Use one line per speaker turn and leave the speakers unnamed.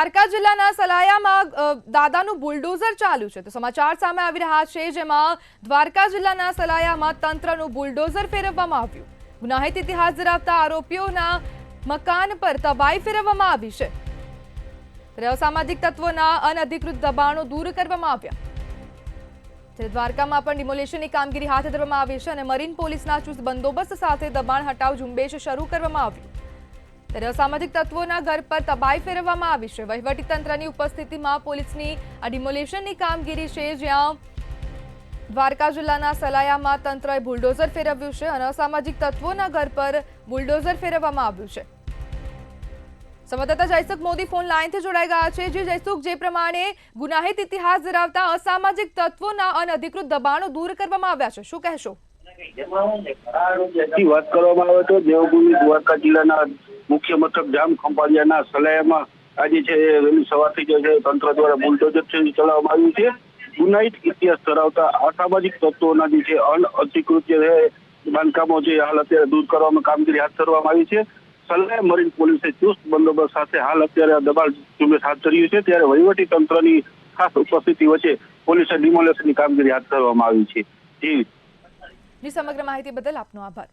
દ્વારકા જિલ્લાના સલાયામાં દાદાનું બુલડોઝર ચાલ્યું છે તો સમાચાર સામે આવી રહ્યા છે, જેમાં દ્વારકા જિલ્લાના સલાયામાં તંત્રનું બુલડોઝર ફેરવવામાં આવ્યું। ગુનાહિત ઇતિહાસ ધરાવતા આરોપીઓના મકાન પર તબાહી ફેરવવામાં આવી છે। ત્યારે અસામાજિક તત્વોના અનધિકૃત દબાણો દૂર કરવામાં આવ્યા। ત્યારે દ્વારકામાં પણ ડિમોલેશનની કામગીરી હાથ ધરવામાં આવી છે અને મરીન પોલીસના ચુસ્ત બંદોબસ્ત સાથે દબાણ હટાવ ઝુંબેશ શરૂ કરવામાં આવ્યું। ત્યારે અસામાજિક તત્વોના ઘર પર તબાહી ફેરવવામાં આવી છે। વહીવટીતંત્રની ઉપસ્થિતિમાં પોલીસની આ ડિમોલેશનની કામગીરી છે, જ્યાં દ્વારકા જિલ્લાના સલાયામાં તંત્રએ બુલડોઝર ફેરવ્યું છે અને અસામાજિક તત્વોના ઘર પર બુલડોઝર ફેરવવામાં આવ્યું છે। સંવાદદાતા જયસુખ મોદી ફોન લાઈનથી જોડાઈ ગયા છે। જયસુખ, જે પ્રમાણે ગુનાહિત ઇતિહાસ ધરાવતા અસામાજિક તત્વોના અનધિકૃત દબાણો દૂર કરવામાં આવ્યા છે, શું કહેશો?
વાત કરવામાં આવે તો દેવભૂમિ દ્વારકા જિલ્લાના મુખ્ય મથક જામ ખંભાળિયાના સલાયામાં આજે છે વહેલી સવારથી જે છે તંત્ર દ્વારા બુલડોઝર ચલાવવામાં આવ્યું છે। ગુનાહિત ઇતિહાસ ધરાવતા અસામાજિક તત્વોના જે છે અનઅધિકૃત જે બાંધકામો છે હાલ અત્યારે દૂર કરવામાં કામગીરી હાથ ધરવામાં આવી છે। સલાયા મરીન પોલીસે ચુસ્ત બંદોબસ્ત સાથે હાલ અત્યારે દબાણ ઝુંબેશ હાથ ધર્યું છે, ત્યારે વહીવટી તંત્રની ખાસ ઉપસ્થિતિ વચ્ચે પોલીસે ડિમોલેશનની કામગીરી હાથ ધરવામાં આવી છે।
સમગ્ર માહિતી બદલ આપનો આભાર।